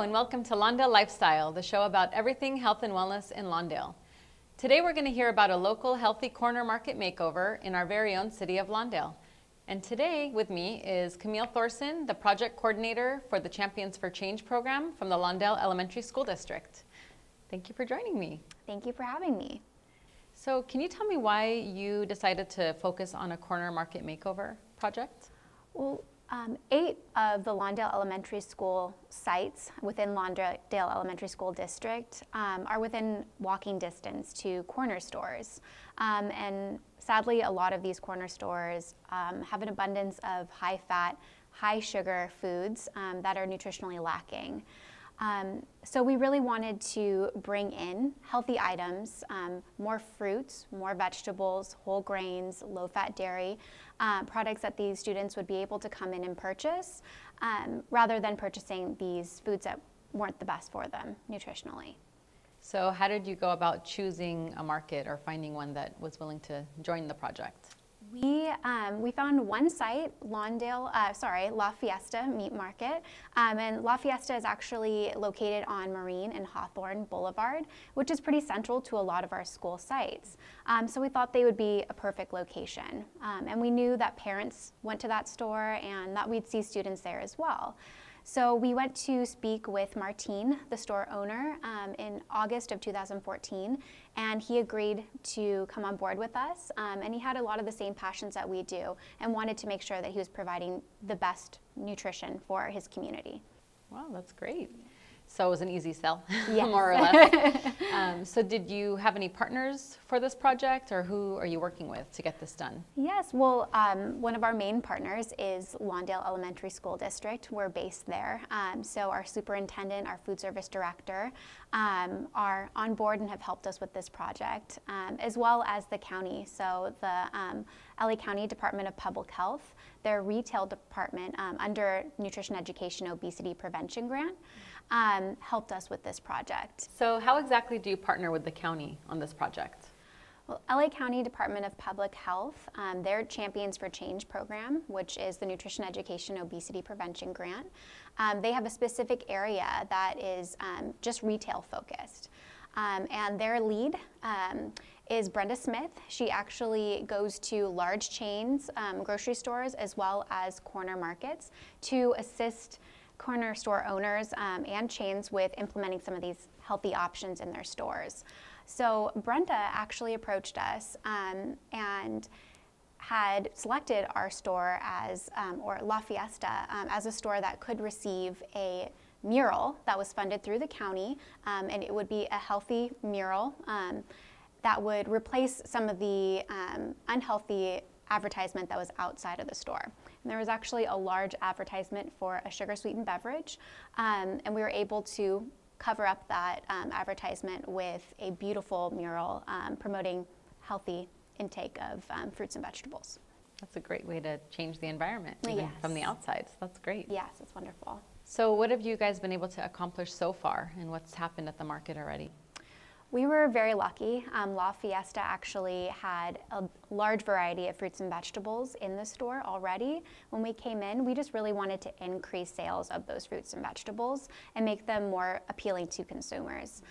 and welcome to Lawndale Lifestyle, the show about everything health and wellness in Lawndale. Today we're going to hear about a local healthy corner market makeover in our very own city of Lawndale. And today with me is Camille Thorsen, the project coordinator for the Champions for Change program from the Lawndale Elementary School District. Thank you for joining me. Thank you for having me. So can you tell me why you decided to focus on a corner market makeover project? Well, 8 of the Lawndale Elementary School sites within Lawndale Elementary School District are within walking distance to corner stores. And sadly, a lot of these corner stores have an abundance of high-fat, high-sugar foods that are nutritionally lacking. So we really wanted to bring in healthy items, more fruits, more vegetables, whole grains, low-fat dairy, products that these students would be able to come in and purchase, rather than purchasing these foods that weren't the best for them nutritionally. So how did you go about choosing a market or finding one that was willing to join the project? We found one site, La Fiesta Meat Market, and La Fiesta is actually located on Marine and Hawthorne Boulevard, which is pretty central to a lot of our school sites. So we thought they would be a perfect location, and we knew that parents went to that store and that we'd see students there as well. So we went to speak with Martine, the store owner, in August of 2014, and he agreed to come on board with us, and he had a lot of the same passions that we do and wanted to make sure that he was providing the best nutrition for his community. Wow, that's great. So it was an easy sell, yes. More or less. So did you have any partners for this project, or who are you working with to get this done? Yes, well, one of our main partners is Lawndale Elementary School District. We're based there. So our superintendent, our food service director are on board and have helped us with this project, as well as the county. So the LA County Department of Public Health, their retail department under Nutrition Education Obesity Prevention Grant, helped us with this project. So how exactly do you partner with the county on this project? Well, LA County Department of Public Health, their Champions for Change program, which is the Nutrition Education Obesity Prevention Grant, they have a specific area that is just retail focused. And their lead is Brenda Smith. She actually goes to large chains, grocery stores, as well as corner markets to assist corner store owners and chains with implementing some of these healthy options in their stores. So Brenda actually approached us and had selected our store as, or La Fiesta, as a store that could receive a mural that was funded through the county, and it would be a healthy mural that would replace some of the unhealthy advertisement that was outside of the store. And there was actually a large advertisement for a sugar-sweetened beverage, and we were able to cover up that advertisement with a beautiful mural promoting healthy intake of fruits and vegetables. That's a great way to change the environment, even yes. from the outside. So that's great. Yes, it's wonderful. So what have you guys been able to accomplish so far, and what's happened at the market already? We were very lucky. La Fiesta actually had a large variety of fruits and vegetables in the store already. When we came in, we just really wanted to increase sales of those fruits and vegetables and make them more appealing to consumers.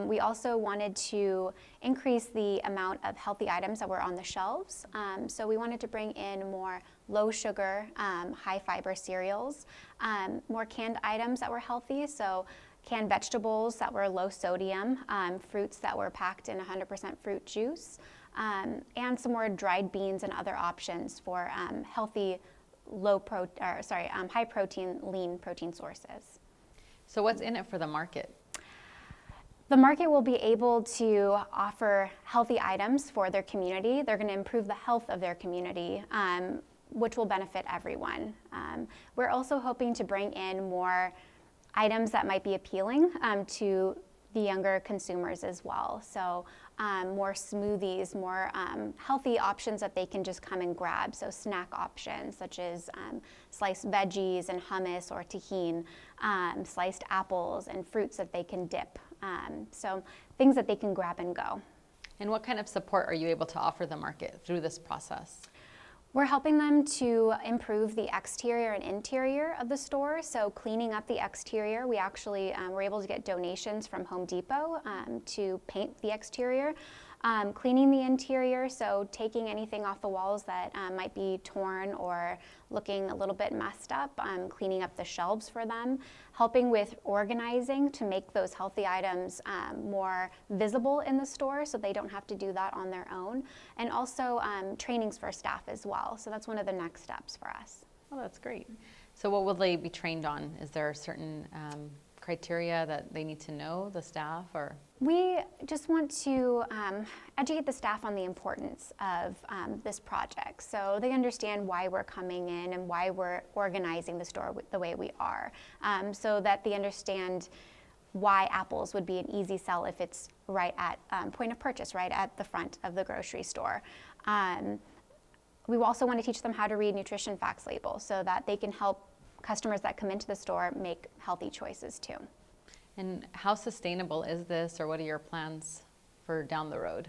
We also wanted to increase the amount of healthy items that were on the shelves. So we wanted to bring in more low sugar, high fiber cereals, more canned items that were healthy. So canned vegetables that were low sodium, fruits that were packed in 100% fruit juice, and some more dried beans and other options for healthy, high protein, lean protein sources. So what's in it for the market? The market will be able to offer healthy items for their community. They're going to improve the health of their community, which will benefit everyone. We're also hoping to bring in more items that might be appealing to the younger consumers as well. So more smoothies, more healthy options that they can just come and grab. So snack options such as sliced veggies and hummus or tahini, sliced apples and fruits that they can dip. So things that they can grab and go. And what kind of support are you able to offer the market through this process? We're helping them to improve the exterior and interior of the store. So cleaning up the exterior, we actually were able to get donations from Home Depot to paint the exterior. Cleaning the interior, so taking anything off the walls that might be torn or looking a little bit messed up, cleaning up the shelves for them, helping with organizing to make those healthy items more visible in the store so they don't have to do that on their own, and also trainings for staff as well. So that's one of the next steps for us. Oh, that's great. So what will they be trained on? Is there a certain criteria that they need to know, the staff, or? We just want to educate the staff on the importance of this project, so they understand why we're coming in and why we're organizing the store the way we are, so that they understand why apples would be an easy sell if it's right at point of purchase, right at the front of the grocery store. We also want to teach them how to read nutrition facts labels so that they can help customers that come into the store make healthy choices too. And how sustainable is this, or what are your plans for down the road?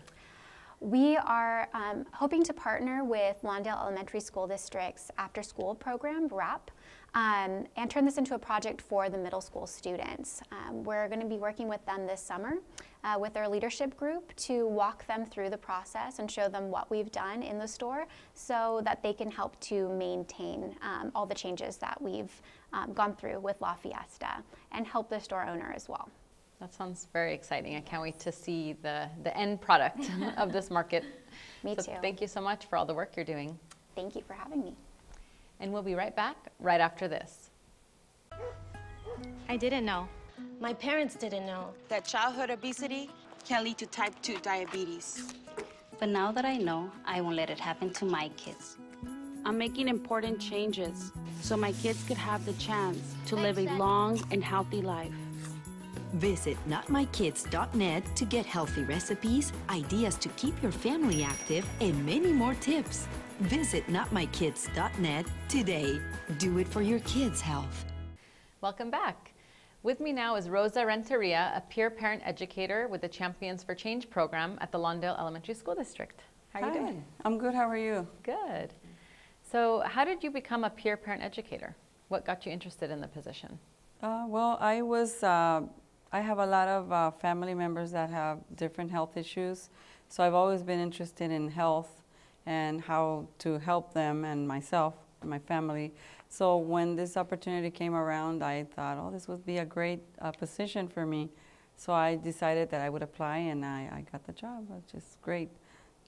We are hoping to partner with Lawndale Elementary School District's after-school program, WRAP, and turn this into a project for the middle school students. We're going to be working with them this summer with our leadership group to walk them through the process and show them what we've done in the store so that they can help to maintain all the changes that we've gone through with La Fiesta and help the store owner as well. That sounds very exciting. I can't wait to see the end product of this market. Me too. Thank you so much for all the work you're doing. Thank you for having me. And we'll be right back right after this. I didn't know. My parents didn't know that childhood obesity can lead to type 2 diabetes. But now that I know, I won't let it happen to my kids. I'm making important changes so my kids could have the chance to live a long and healthy life. Visit notmykids.net to get healthy recipes, ideas to keep your family active, and many more tips. Visit notmykids.net today. Do it for your kids' health. Welcome back. With me now is Rosa Rentarilla, a peer parent educator with the Champions for Change program at the Lawndale Elementary School District. How are you doing? I'm good. How are you? Good. So how did you become a peer parent educator? What got you interested in the position? Well, I have a lot of family members that have different health issues, so I've always been interested in health and how to help them and myself, my family. So when this opportunity came around, I thought, oh, this would be a great position for me. So I decided that I would apply, and I got the job, which is great.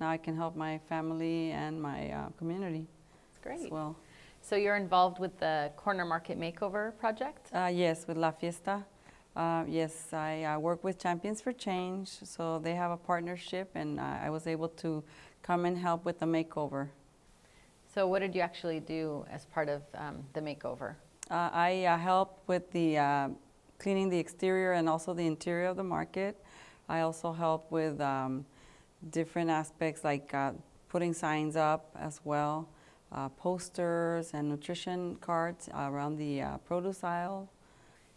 Now I can help my family and my community. That's great. As well. So you're involved with the Corner Market Makeover project? Yes, with La Fiesta. Yes, I work with Champions for Change, so they have a partnership, and I was able to come and help with the makeover. So what did you actually do as part of the makeover? I helped with the cleaning the exterior and also the interior of the market. I also help with different aspects like putting signs up as well, posters and nutrition cards around the produce aisle.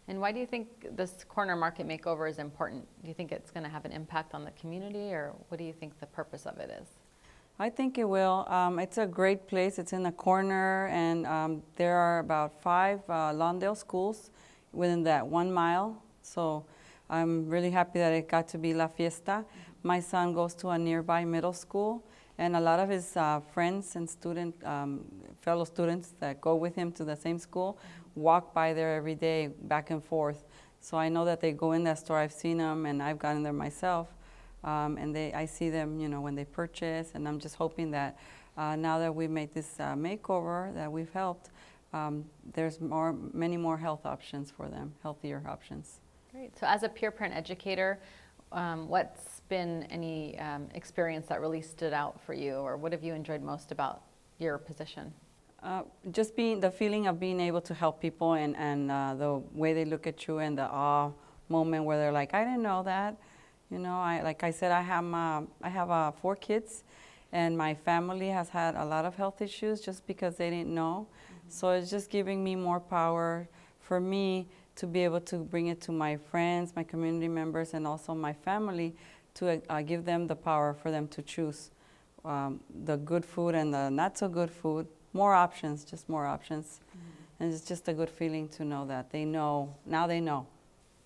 And why do you think this corner market makeover is important? Do you think it's going to have an impact on the community, or what do you think the purpose of it is? I think it will. It's a great place. It's in the corner, and there are about 5 Lawndale schools within that 1 mile. So I'm really happy that it got to be La Fiesta. My son goes to a nearby middle school, and a lot of his friends and fellow students that go with him to the same school walk by there every day, back and forth. So I know that they go in that store. I've seen them, and I've gotten there myself. And I see them, you know, when they purchase, and I'm just hoping that now that we've made this makeover that we've helped, there's many more health options for them, healthier options. Great. So as a peer parent educator, what's been any experience that really stood out for you, or what have you enjoyed most about your position? Just the feeling of being able to help people, and the way they look at you, and the awe moment where they're like, I didn't know that. You know, like I said, I have 4 kids, and my family has had a lot of health issues just because they didn't know. Mm-hmm. So it's just giving me more power for me to be able to bring it to my friends, my community members, and also my family to give them the power for them to choose the good food and the not so good food. More options, just more options. And it's just a good feeling to know that they know, now they know.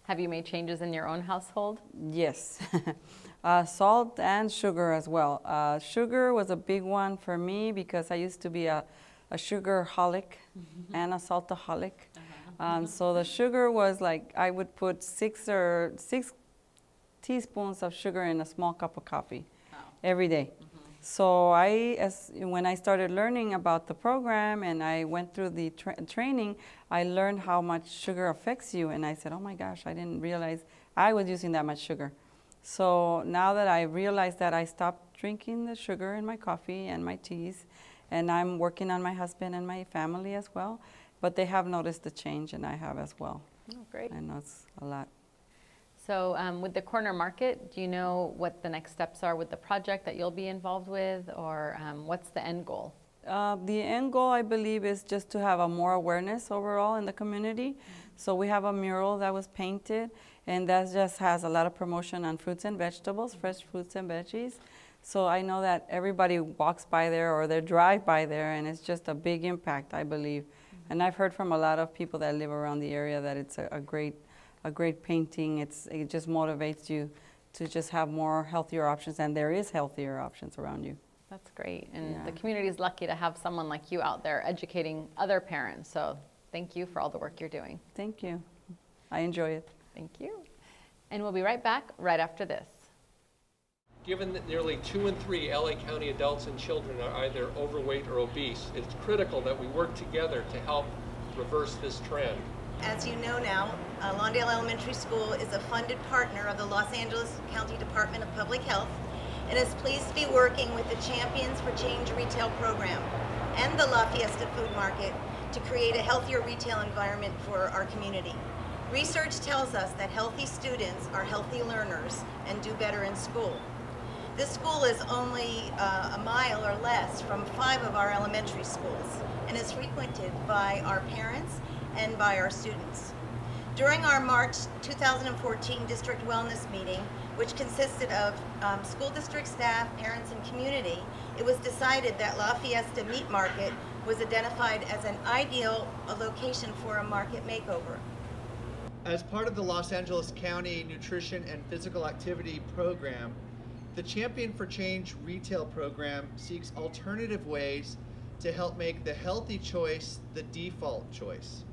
Have you made changes in your own household? Yes. Salt and sugar as well. Sugar was a big one for me because I used to be a sugar-holic and a saltaholic. So the sugar was like, I would put 6 teaspoons of sugar in a small cup of coffee every day. So when I started learning about the program and I went through the training, I learned how much sugar affects you. And I said, oh my gosh, I didn't realize I was using that much sugar. So now that I realized that, I stopped drinking the sugar in my coffee and my teas. And I'm working on my husband and my family as well. But they have noticed the change, and I have as well. Oh, great. I know it's a lot. So with the corner market, do you know what the next steps are with the project that you'll be involved with, or what's the end goal? The end goal, I believe, is just to have a more awareness overall in the community. So we have a mural that was painted, and that just has a lot of promotion on fruits and vegetables, fresh fruits and veggies. So I know that everybody walks by there or they drive by there, and it's just a big impact, I believe. And I've heard from a lot of people that live around the area that it's a great painting. It just motivates you to just have more healthier options, and there is healthier options around you. That's great, and the community is lucky to have someone like you out there educating other parents. So thank you for all the work you're doing. Thank you. I enjoy it. Thank you. And we'll be right back right after this. Given that nearly 2 in 3 LA County adults and children are either overweight or obese, it's critical that we work together to help reverse this trend. As you know now, Lawndale Elementary School is a funded partner of the Los Angeles County Department of Public Health and is pleased to be working with the Champions for Change retail program and the La Fiesta Food Market to create a healthier retail environment for our community. Research tells us that healthy students are healthy learners and do better in school. This school is only a mile or less from 5 of our elementary schools and is frequented by our parents and by our students. During our March 2014 district wellness meeting, which consisted of school district staff, parents, and community, it was decided that La Fiesta Meat Market was identified as an ideal location for a market makeover. As part of the Los Angeles County Nutrition and Physical Activity Program, the Champion for Change retail program seeks alternative ways to help make the healthy choice the default choice.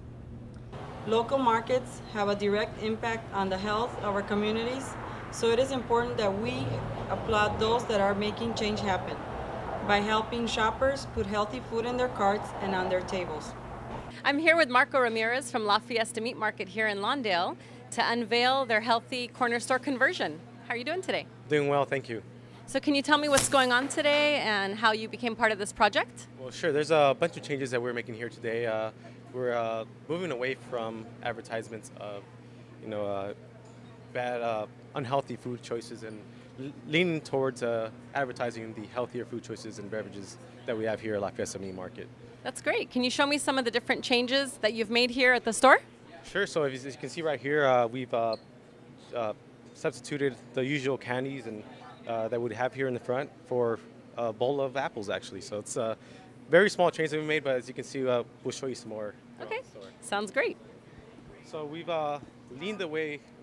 Local markets have a direct impact on the health of our communities, so it is important that we applaud those that are making change happen by helping shoppers put healthy food in their carts and on their tables. I'm here with Marco Ramirez from La Fiesta Meat Market here in Lawndale to unveil their healthy corner store conversion. How are you doing today? Doing well, thank you. So can you tell me what's going on today and how you became part of this project? Well, sure. There's a bunch of changes that we're making here today. We're moving away from advertisements of, bad, unhealthy food choices and leaning towards advertising the healthier food choices and beverages that we have here at La Fiesta Meat Market. That's great. Can you show me some of the different changes that you've made here at the store? Sure. So as you can see right here, we've substituted the usual candies and that we'd have here in the front for a bowl of apples, actually. So it's a very small change that we made, but as you can see, we'll show you some more. Okay, sounds great. So we've leaned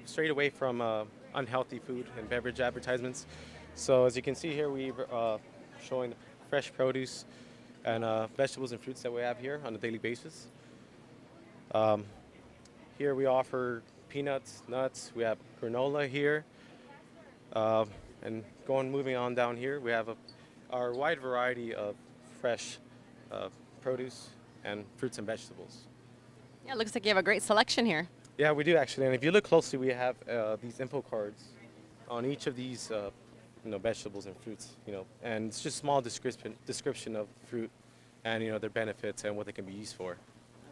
straight away from unhealthy food and beverage advertisements. So as you can see here, we're showing fresh produce and vegetables and fruits that we have here on a daily basis. Here we offer peanuts, nuts, we have granola here. And moving on down here, we have our wide variety of fresh produce and fruits and vegetables. Yeah, it looks like you have a great selection here. Yeah, we do actually. And if you look closely, we have these info cards on each of these vegetables and fruits, and it's just small description of fruit and, their benefits and what they can be used for.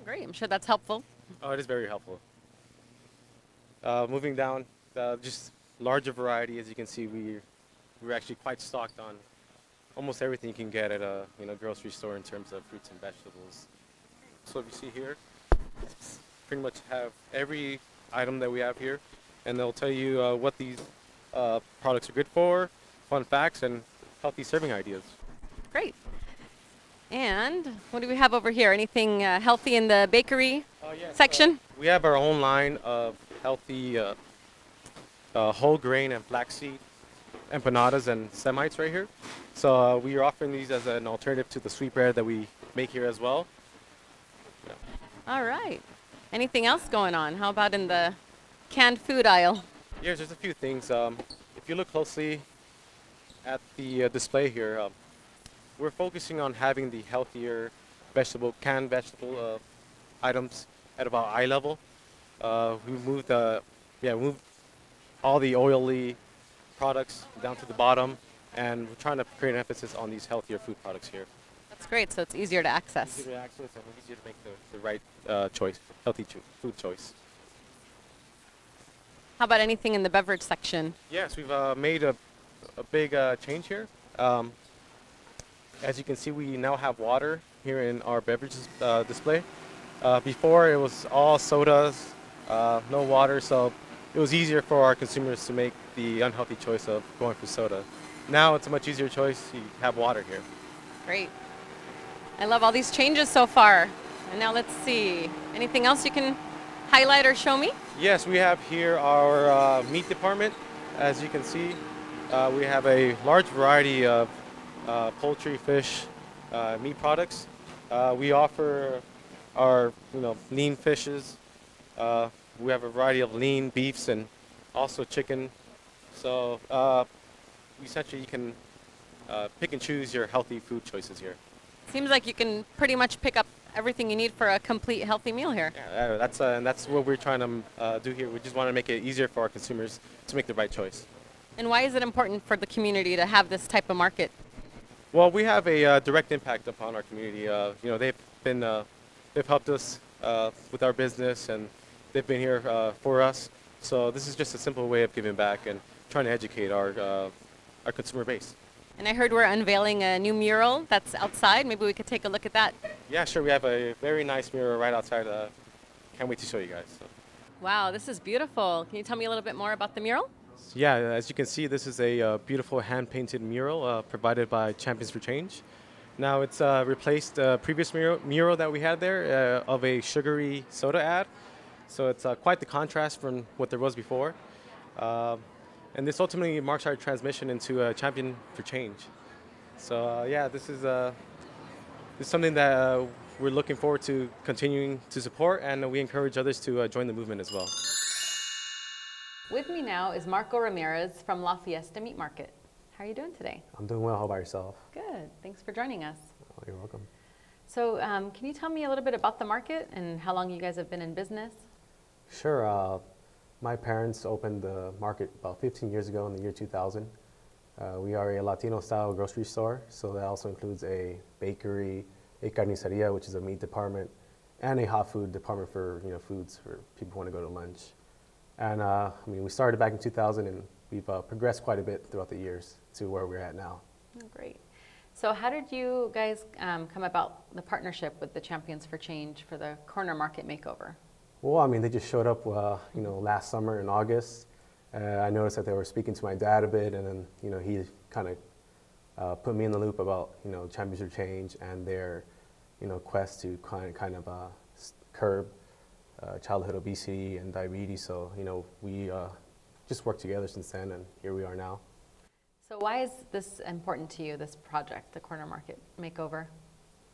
Great, I'm sure that's helpful. Oh, it is very helpful. Moving down, just larger variety. As you can see, we're actually quite stocked on almost everything you can get at a grocery store in terms of fruits and vegetables. So if you see here, pretty much have every item that we have here, and they'll tell you what these products are good for, fun facts, and healthy serving ideas. Great. And what do we have over here? Anything healthy in the bakery section? We have our own line of healthy whole grain and flaxseed empanadas and semites right here. So we are offering these as an alternative to the sweet bread that we make here as well. Yeah. All right. Anything else going on? How about in the canned food aisle? Yeah, there's a few things. If you look closely at the display here, we're focusing on having the healthier canned vegetable items at about eye level. We moved all the oily products down to the bottom, and we're trying to create an emphasis on these healthier food products here. That's great, so it's easier to access. Easier to access and easier to make the right choice, healthy food choice. How about anything in the beverage section? Yes, we've made a big change here. As you can see, we now have water here in our beverages display. Before it was all sodas, no water, so it was easier for our consumers to make the unhealthy choice of going for soda. Now it's a much easier choice. You have water here. Great. I love all these changes so far. And now let's see. Anything else you can highlight or show me? Yes, we have here our meat department. As you can see, we have a large variety of poultry, fish, meat products. We offer our lean fishes. We have a variety of lean beefs and also chicken. So essentially you can pick and choose your healthy food choices here. Seems like you can pretty much pick up everything you need for a complete healthy meal here. Yeah, that's what we're trying to do here. We just want to make it easier for our consumers to make the right choice. And why is it important for the community to have this type of market? Well, we have a direct impact upon our community. They've helped us with our business, and they've been here for us. So this is just a simple way of giving back and trying to educate our consumer base. And I heard we're unveiling a new mural that's outside. Maybe we could take a look at that. Yeah, sure. We have a very nice mural right outside. Can't wait to show you guys. So. Wow, this is beautiful. Can you tell me a little bit more about the mural? Yeah, as you can see, this is a beautiful hand-painted mural provided by Champions for Change. Now it's replaced the previous mural that we had there of a sugary soda ad. So it's quite the contrast from what there was before. And this ultimately marks our transmission into a champion for change. So yeah, this is something that we're looking forward to continuing to support, and we encourage others to join the movement as well. With me now is Marco Ramirez from La Fiesta Meat Market. How are you doing today? I'm doing well. How about yourself? Good. Thanks for joining us. Oh, you're welcome. So can you tell me a little bit about the market and how long you guys have been in business? Sure. My parents opened the market about 15 years ago in the year 2000. We are a Latino-style grocery store, so that also includes a bakery, a carniceria, which is a meat department, and a hot food department for foods for people who want to go to lunch. And we started back in 2000, and we've progressed quite a bit throughout the years to where we're at now. Oh, great. So how did you guys come about the partnership with the Champions for Change for the corner market makeover? Well, they just showed up, last summer in August. I noticed that they were speaking to my dad a bit, and then, he kind of put me in the loop about, Champions for Change and their, quest to kind of curb childhood obesity and diabetes. So, we just worked together since then, and here we are now. So why is this important to you, this project, the corner market makeover?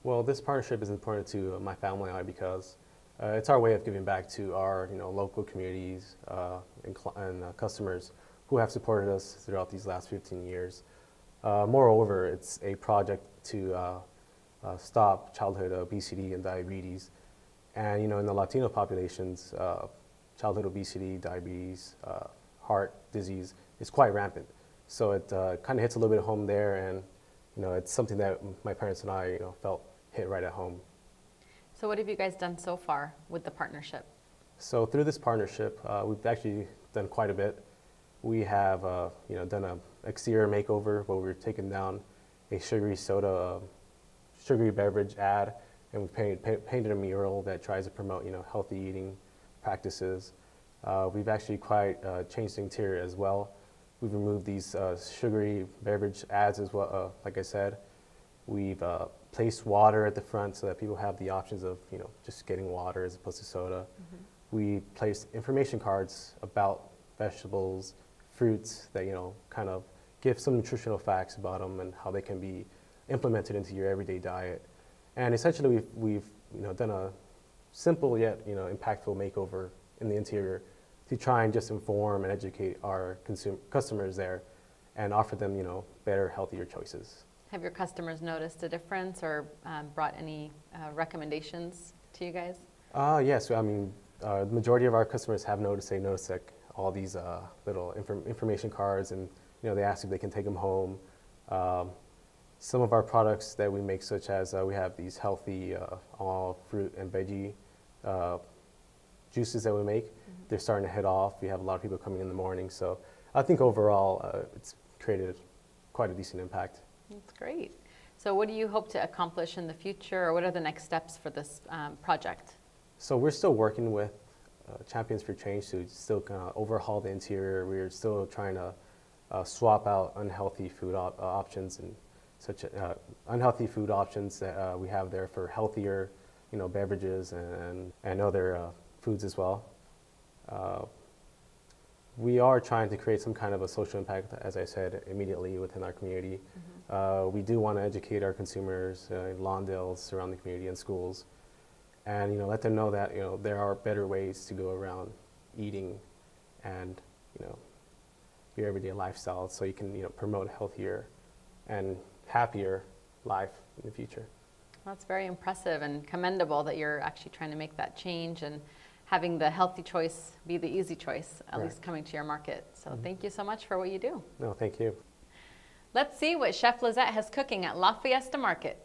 Well, this partnership is important to my family and I because it's our way of giving back to our local communities and customers who have supported us throughout these last 15 years. Moreover, it's a project to stop childhood obesity and diabetes. And in the Latino populations, childhood obesity, diabetes, heart disease is quite rampant. So it kind of hits a little bit home there, and it's something that my parents and I felt hit right at home. So what have you guys done so far with the partnership? So through this partnership, we've actually done quite a bit. We have done an exterior makeover where we've taken down a sugary soda, sugary beverage ad, and we've painted a mural that tries to promote healthy eating practices. We've actually quite changed the interior as well. We've removed these sugary beverage ads as well, like I said. We've placed water at the front so that people have the options of, just getting water as opposed to soda. We placed information cards about vegetables, fruits that, kind of give some nutritional facts about them and how they can be implemented into your everyday diet. And essentially we've done a simple yet, impactful makeover in the interior to try and just inform and educate our customers there and offer them, better, healthier choices. Have your customers noticed a difference or brought any recommendations to you guys? Yes, I mean, the majority of our customers have noticed. They notice like all these little information cards, and they ask if they can take them home. Some of our products that we make, such as we have these healthy all fruit and veggie juices that we make, they're starting to head off. We have a lot of people coming in the morning, so I think overall it's created quite a decent impact. That's great. So what do you hope to accomplish in the future, or what are the next steps for this project? So we're still working with Champions for Change to still kind of overhaul the interior. We're still trying to swap out unhealthy food options and such unhealthy food options that we have there for healthier, beverages and other foods as well. We are trying to create some kind of a social impact, as I said, immediately within our community. We do want to educate our consumers in Lawndale, surrounding community, and schools, and let them know that there are better ways to go around eating and your everyday lifestyle, so you can promote a healthier and happier life in the future. Well, that's very impressive and commendable that you're actually trying to make that change and having the healthy choice be the easy choice, at least coming to your market. So thank you so much for what you do. No, thank you. Let's see what Chef Lissette has cooking at La Fiesta Market.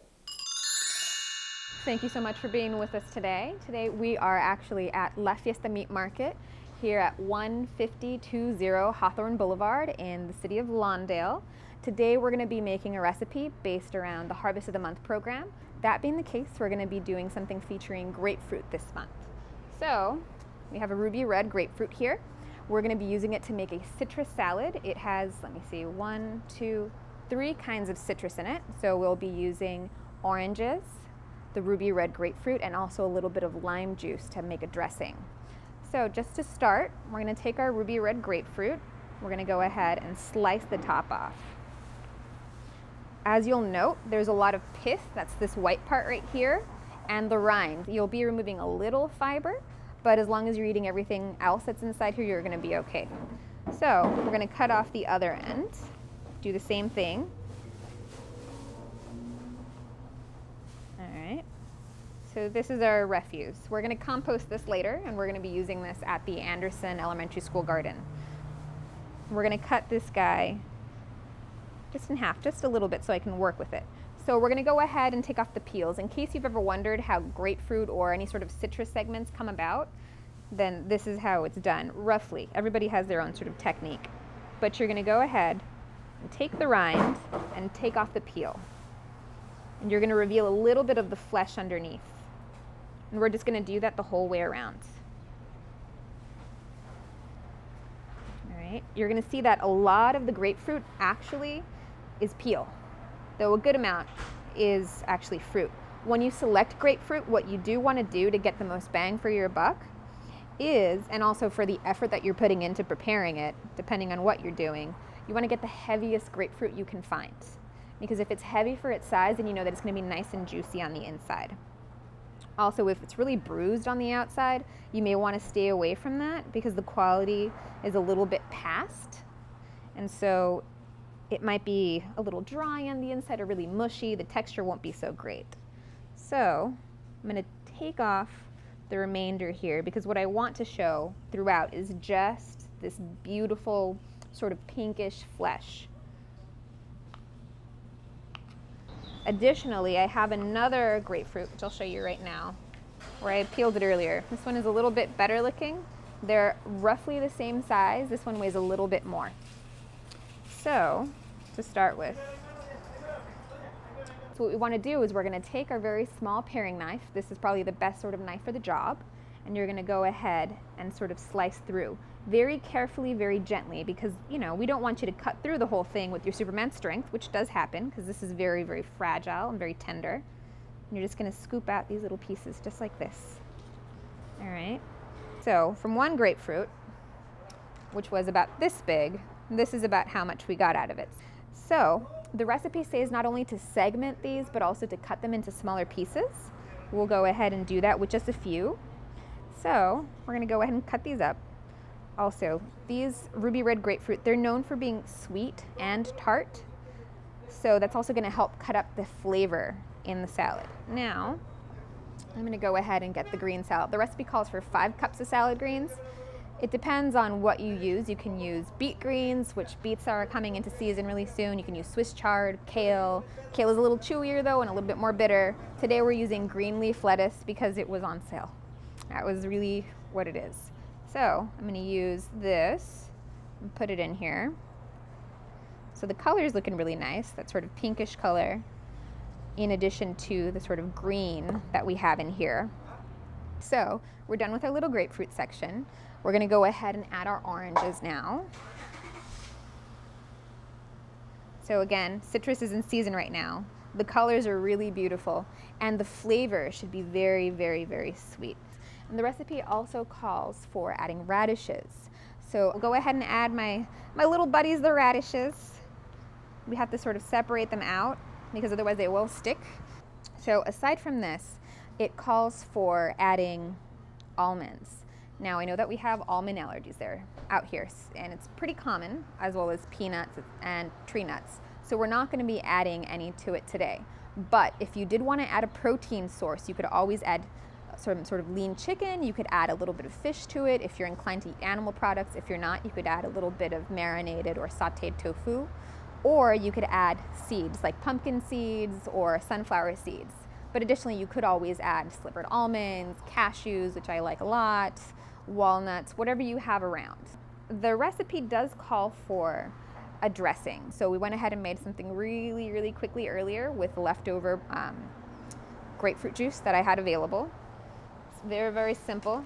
Thank you so much for being with us today. Today we are actually at La Fiesta Meat Market here at 1520 Hawthorne Boulevard in the city of Lawndale. Today we're going to be making a recipe based around the Harvest of the Month program. That being the case, we're going to be doing something featuring grapefruit this month. So we have a ruby red grapefruit here. We're going to be using it to make a citrus salad. It has, let me see, 1, 2, 3 kinds of citrus in it. So we'll be using oranges, the ruby red grapefruit, and also a little bit of lime juice to make a dressing. So just to start, we're going to take our ruby red grapefruit. We're going to go ahead and slice the top off. As you'll note, there's a lot of pith, that's this white part right here, and the rind. You'll be removing a little fiber, but as long as you're eating everything else that's inside here, you're going to be okay. So we're going to cut off the other end, do the same thing. All right, so this is our refuse. We're going to compost this later, and we're going to be using this at the Anderson Elementary School garden. We're going to cut this guy just in half, just a little bit, so I can work with it. So we're going to go ahead and take off the peels. In case you've ever wondered how grapefruit or any sort of citrus segments come about, then this is how it's done, roughly. Everybody has their own sort of technique. But you're going to go ahead and take the rind and take off the peel. And you're going to reveal a little bit of the flesh underneath. And we're just going to do that the whole way around. All right. You're going to see that a lot of the grapefruit actually is peel, though a good amount is actually fruit. When you select grapefruit, what you do want to do to get the most bang for your buck is, and also for the effort that you're putting into preparing it, depending on what you're doing, you want to get the heaviest grapefruit you can find. Because if it's heavy for its size, then you know that it's going to be nice and juicy on the inside. Also, if it's really bruised on the outside, you may want to stay away from that because the quality is a little bit past. And so it might be a little dry on the inside or really mushy. The texture won't be so great. So I'm going to take off the remainder here because what I want to show throughout is just this beautiful sort of pinkish flesh. Additionally, I have another grapefruit, which I'll show you right now, where I peeled it earlier. This one is a little bit better looking. They're roughly the same size. This one weighs a little bit more. So, to start with, so what we want to do is we're going to take our very small paring knife. This is probably the best sort of knife for the job. and you're gonna go ahead and sort of slice through. Very carefully, very gently, because you know, we don't want you to cut through the whole thing with your Superman strength, which does happen because this is very, very fragile and very tender. And you're just gonna scoop out these little pieces just like this. All right, so from one grapefruit, which was about this big, this is about how much we got out of it. So the recipe says not only to segment these, but also to cut them into smaller pieces. We'll go ahead and do that with just a few. So we're gonna go ahead and cut these up. Also, these ruby red grapefruit, they're known for being sweet and tart. So that's also gonna help cut up the flavor in the salad. Now, I'm gonna go ahead and get the green salad. The recipe calls for 5 cups of salad greens. It depends on what you use. You can use beet greens, which beets are coming into season really soon. You can use Swiss chard, kale. Kale is a little chewier though and a little bit more bitter. Today we're using green leaf lettuce because it was on sale. That was really what it is. So I'm gonna use this and put it in here. So the color is looking really nice, that sort of pinkish color, in addition to the sort of green that we have in here. So we're done with our little grapefruit section. We're gonna go ahead and add our oranges now. So again, citrus is in season right now. The colors are really beautiful and the flavor should be very, very, very sweet. And the recipe also calls for adding radishes. So I'll go ahead and add my little buddies, the radishes. We have to sort of separate them out because otherwise they will stick. So aside from this, it calls for adding almonds. Now I know that we have almond allergies there out here, and it's pretty common, as well as peanuts and tree nuts. So we're not gonna be adding any to it today. But if you did wanna add a protein source, you could always add some sort of lean chicken. You could add a little bit of fish to it if you're inclined to eat animal products. If you're not, you could add a little bit of marinated or sauteed tofu. Or you could add seeds like pumpkin seeds or sunflower seeds. But additionally, you could always add slivered almonds, cashews, which I like a lot, walnuts, whatever you have around. The recipe does call for a dressing. So we went ahead and made something really, really quickly earlier with leftover grapefruit juice that I had available. It's very, very simple.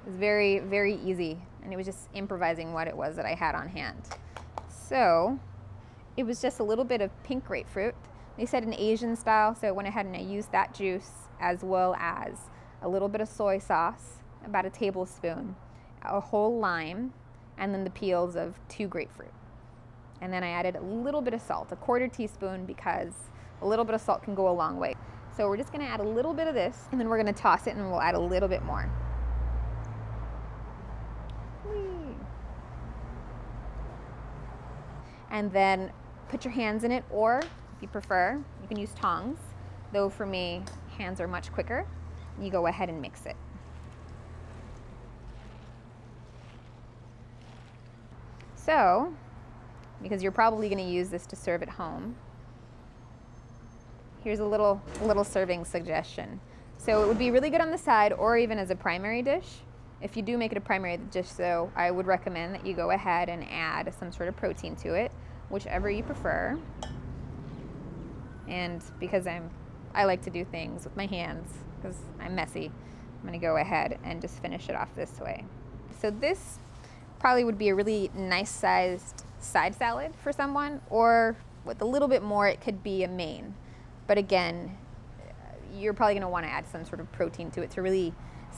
It's very, very easy. And it was just improvising what it was that I had on hand. So it was just a little bit of pink grapefruit. They said an Asian style, so I went ahead and I used that juice as well as a little bit of soy sauce, about a tablespoon, a whole lime, and then the peels of 2 grapefruit. And then I added a little bit of salt, a 1/4 teaspoon, because a little bit of salt can go a long way. So we're just gonna add a little bit of this, and then we're gonna toss it and we'll add a little bit more. Whee. And then put your hands in it, or if you prefer, you can use tongs. Though for me, hands are much quicker. You go ahead and mix it. So, because you're probably going to use this to serve at home, here's a little serving suggestion. So it would be really good on the side or even as a primary dish. If you do make it a primary dish, though, I would recommend that you go ahead and add some sort of protein to it, whichever you prefer. And because I like to do things with my hands, because I'm messy, I'm going to go ahead and just finish it off this way. So this probably would be a really nice sized side salad for someone, or with a little bit more, it could be a main. But again, you're probably going to want to add some sort of protein to it to really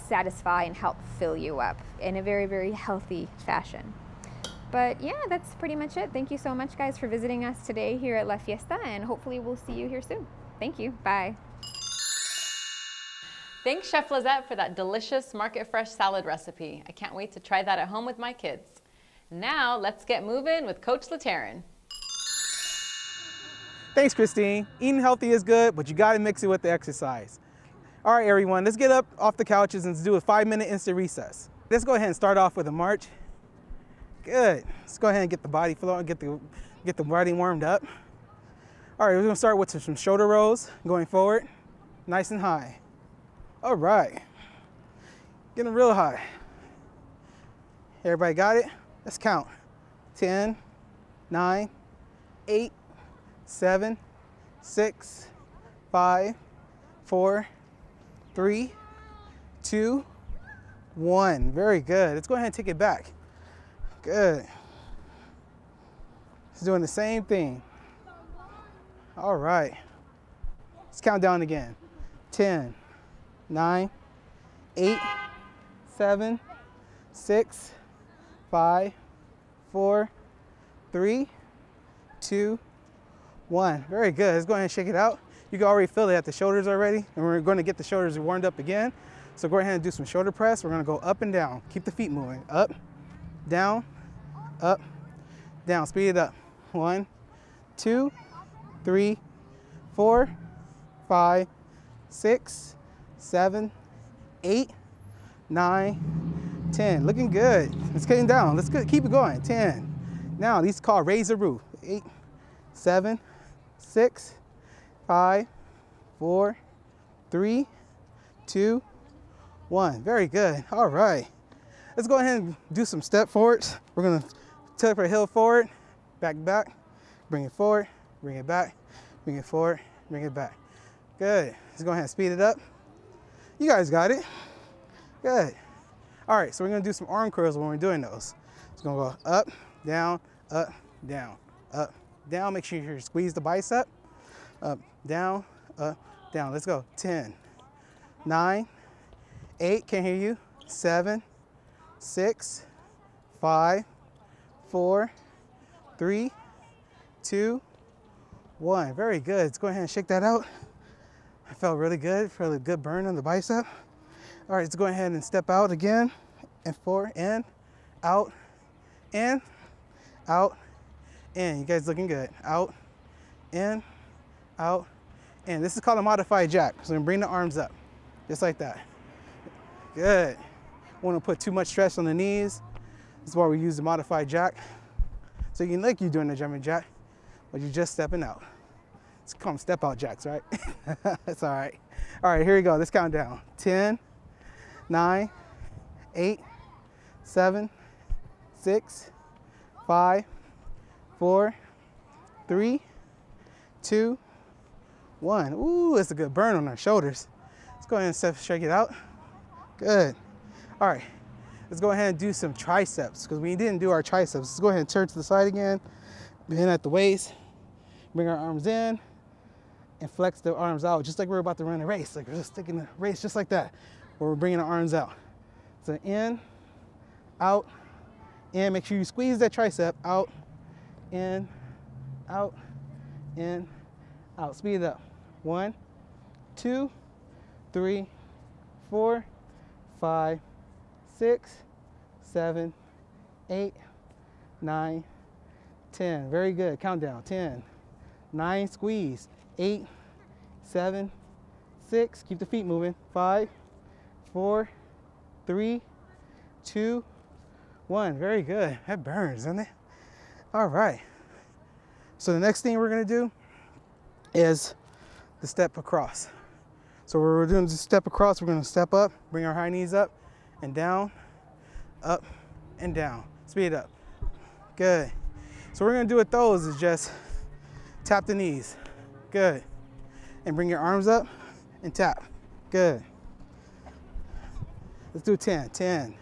satisfy and help fill you up in a very, very healthy fashion. But yeah, that's pretty much it. Thank you so much, guys, for visiting us today here at La Fiesta, and hopefully we'll see you here soon. Thank you. Bye. Thanks, Chef Lissette, for that delicious market fresh salad recipe. I can't wait to try that at home with my kids. Now, let's get moving with Coach Latarrin. Thanks, Christine. Eating healthy is good, but you gotta mix it with the exercise. All right, everyone, let's get up off the couches and do a 5-minute instant recess. Let's go ahead and start off with a march. Good. Let's go ahead and get the body flowing, get the body warmed up. All right, we're gonna start with some shoulder rolls going forward, nice and high. All right, getting real high. Everybody got it? Let's count. 10, 9, 8, 7, 6, 5, 4, 3, 2, 1. Very good. Let's go ahead and take it back. Good. It's doing the same thing. All right. Let's count down again. 10, 9, 8, 7, 6, 5, 4, 3, 2, 1. Very good. Let's go ahead and shake it out. You can already feel it at the shoulders already, and we're going to get the shoulders warmed up again. So go ahead and do some shoulder press. We're going to go up and down. Keep the feet moving. Up, down, speed it up. 1, 2, 3, 4, 5, 6, 7, 8, 9, 10. Looking good. It's getting down. Let's keep it going. 10. Now these are called raise the roof. 8, 7, 6, 5, 4, 3, 2, 1. Very good. All right. Let's go ahead and do some step forwards. We're going to tip our heel forward, back, bring it forward, bring it back, bring it forward, bring it back. Good. Let's go ahead and speed it up. You guys got it. Good. All right, so we're going to do some arm curls when we're doing those. It's going to go up, down, down, up, down. Make sure you squeeze the bicep. Up, down, down. Let's go. 10, 9, 8, can't hear you. 7, 6, 5, 4, 3, 2, 1. Very good. Let's go ahead and shake that out. I felt really good. Felt a good burn on the bicep. All right, let's go ahead and step out again. And forward, in, out, in, out, in. You guys looking good. Out, in, out, in. This is called a modified jack. So we're gonna bring the arms up, just like that. Good. Want to put too much stress on the knees. This is why we use the modified jack. So you can look you're doing the jumping jack, but you're just stepping out. It's called step out jacks, right? That's all right. All right, here we go. Let's count down. 10, 9, 8, 7, 6, 5, 4, 3, 2, 1. Ooh, it's a good burn on our shoulders. Let's go ahead and shake it out. Good. All right, let's go ahead and do some triceps because we didn't do our triceps. Let's go ahead and turn to the side again, bend at the waist, bring our arms in, and flex the arms out just like we're about to run a race. Like we're just taking a race just like that, where we're bringing our arms out. So in, out, in. Make sure you squeeze that tricep out, in, out, in, out. Speed it up. 1, 2, 3, 4, 5, 6, 7, 8, 9, 10. Very good. Count down. 10, 9, squeeze. 8, 7, 6. Keep the feet moving. 5, 4, 3, 2, 1. Very good. That burns, doesn't it? All right. So the next thing we're going to do is the step across. So we're doing the step across. We're going to step up, bring our high knees up and down, up and down. Speed it up. Good. So what we're going to do with those is just tap the knees. Good. And bring your arms up and tap. Good. Let's do 10. 10,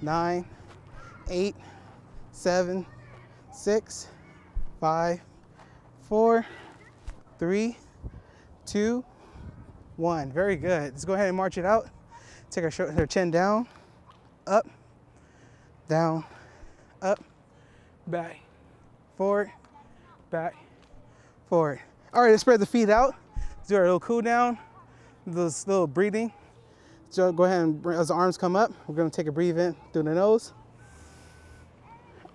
9, 8, 7, 6, 5, 4, 3, 2, 1. Very good. Let's go ahead and march it out. Take our chin down, up, down, up, back, forward, back, forward. All right, let's spread the feet out. Let's do our little cool down, this little breathing. So go ahead and bring, as the arms come up, we're gonna take a breathe in through the nose.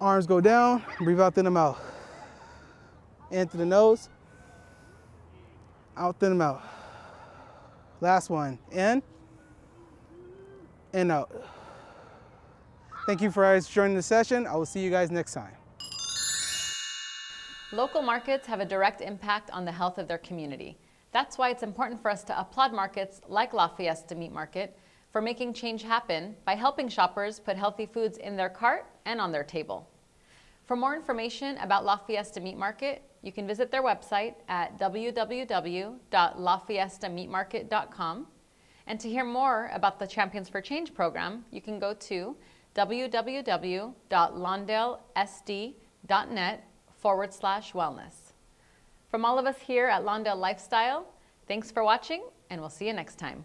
Arms go down, breathe out through the mouth. In through the nose, out through the mouth. Last one, in and out. Thank you for joining the session. I will see you guys next time. Local markets have a direct impact on the health of their community. That's why it's important for us to applaud markets like La Fiesta Meat Market for making change happen by helping shoppers put healthy foods in their cart and on their table. For more information about La Fiesta Meat Market, you can visit their website at www.lafiestameatmarket.com. And to hear more about the Champions for Change program, you can go to www.lawndalesd.net/wellness. From all of us here at Lawndale Lifestyle, thanks for watching, and we'll see you next time.